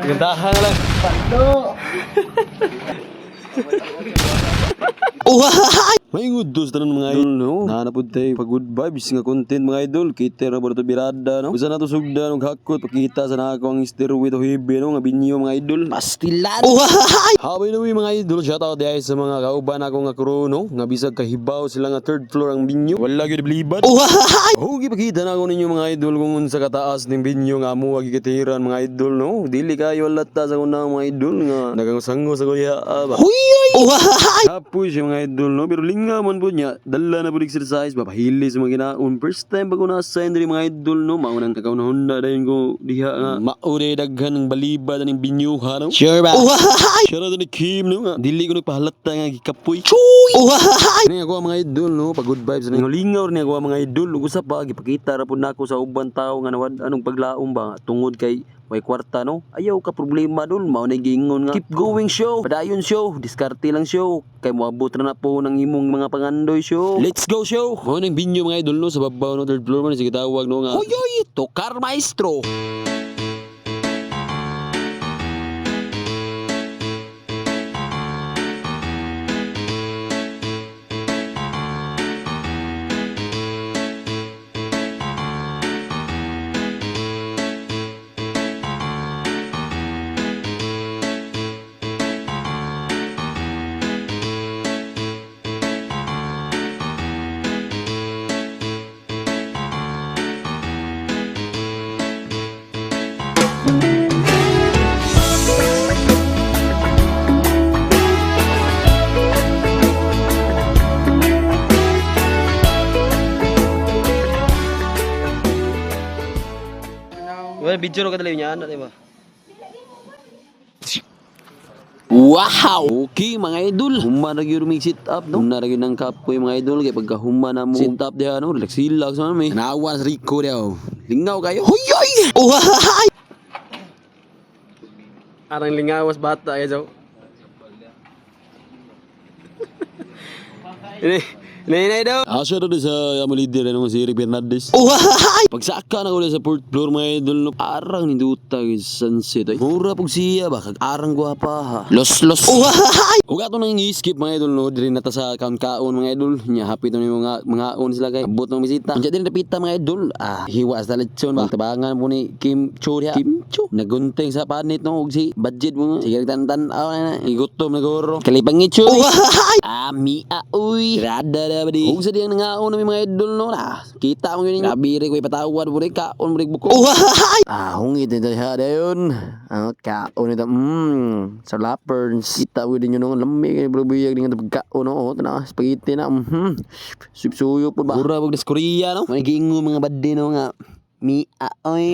Gandahan lang. Pando! Maingod dos tanan mga idol no. Nahanapod tayo pag good vibes nga content mga idol. Kita ra ba to birada no. Usa na to sugdan og hakot pakita sa nako ang stairway to heaven no nga binyo mga idol. Pastilan. Habay na mga idol. Shout out dai sa mga kauban ako nga crew no. Nga bisag kahibaw sila nga third floor ang binyo. Wala gyud bliban. Huwag ipakita na ako ninyo mga idol kung unsa kataas ning binyo nga amo wagi katiran mga idol no. Dili kayo lata sa unang mga idol nga nagasango sa kuya ba. Hapoy siya mga idol no. Pero linga man po niya. Dala na po exercise. Papahili sa mga ginaon. First time pag na-assign din mga idol no. Maunang kakaunahunda dahil ko diha nga. Maure daghan ng baliba na ng binyuha no. Sure ba? Sure na ni Kim no nga. Dili ko nagpahalata nga gikapoy. Chuy! Ini ako mga idol no. Pag good vibes na. Lingaw rin ako mga idol. Usap pa. Gipakita ra po na ako sa uban tao nga nawad. Anong paglaom ba? Tungod kay may kwarta no. Ayaw ka problema dul. Mao na gingon nga. Keep going show. Padayon show. Diskarte lang show. Kay moabot ra na po ng imong mga pangandoy show. Let's go show. Mao nang binyo mga idol no sa babaw no third floor man sige tawag no nga. Hoy tokar maestro. Well, video ro kadali niya ana diba? Wow! Okay mga idol, humma na gyud mig sit up no. Humna ra gyud nang kapoy mga idol kay pagka humma na mo sit up diha no, relax sa may. Naawa sa Rico diha. Lingaw kayo. Hoyoy! Arang lingawas bata ay jaw. Ini daw. Asa daw sa amo leader ano si Eric Bernardes. Pagsaka na ko sa fourth floor mga idol no. Arang ninduta sunset ay. Mura pug siya ba kag arang gwapa ha. Los. Ug ato nang i-skip mga idol no diri na ta sa kaon mga idol. Nya happy to ni mga on sila kay abot ng bisita. Unya din napita mga idol. Hiwa sa lechon ba. Tabangan mo ni Kim Cho diha. Kim Cho. Nagunting sa panit no og si budget mo. Sige tan-tanaw na. Igutom na goro. Kalipang icho. Ami uy. Rada di. Kung sa diyang nangaon namin mga idol no na. Kita mo yun. Nabiri ko ipatawad mo rin kaon mo rin buko. Hungit ito siya dayon. Ang kaon ito. Sa laperns. Kita mo din yun no. Lamig kayo bulubuyag din nga pagkaon no. Tana spaghetti na. Suyo po ba. Mura pag nas Korea no. Manigingo mga badi no nga. Oy.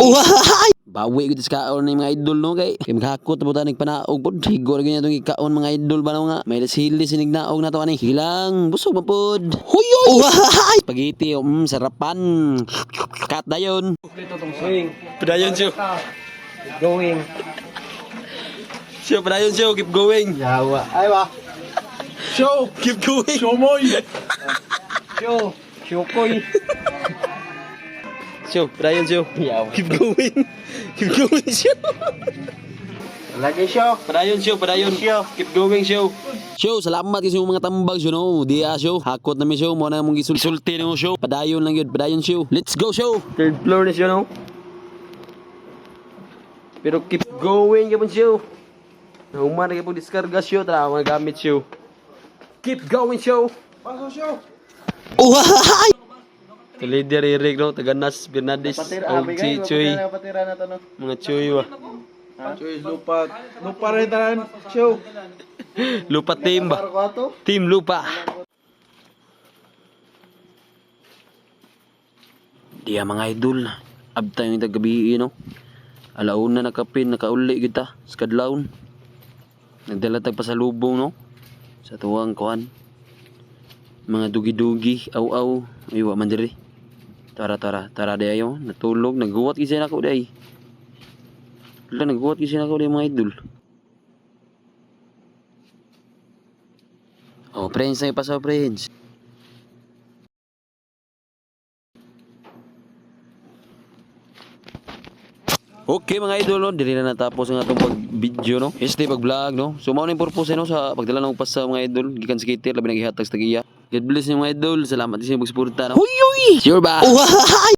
Bawi ko sa kaon ng mga idol no kay maghakot po tanig panaog pod higor ganyan itong ikaon mga idol ba no nga may hili sinignaog na to ani hilang busog mapod huyoy spaghetti sarapan kat dayon padayon siyo Going. siyo padayon siyo keep going Yawa. Ay ba? show keep going Show moy! Show! Show koy! show padayon siyo Yawa. keep going siyo Lagi show! padayon Show. keep going show salamat kasi mga tambag show no diya show hakot na mi show mo na mong gisulsulti no show padayon lang yun padayon show let's go show third floor na show no pero keep going kapon show humana kapon diskarga show tara mga gamit show keep going show Paso show! leader Eric no taganas Bernardes og si Chuy Patira na to no. mga Chuy wa Chuy, lupa. Lupa rin tanan. Show! lupa team ba Para ko ato? team lupa diya mga idol abta yung tagabi no alauna na kapin nakauli kita sa kadlawon nagdala tag pasalubong no sa tuwang kuan mga dugi-dugi aw aywa man diri tara dayo natulog nagguwat kasi nako day nagguwat kasi nako day mga idol friends na ipasaw friends Okay mga idol, no? Dili na natapos ang atong pag-video, no? Este pag-vlog, no? So mao na yung purpose, no? Sa pagdala ng pasa mga idol, gikan sa Kater, labi naghihatag sa tagiya. God bless niyo mga idol. Salamat din sa inyong pagsuporta, no? Huy! Sure ba?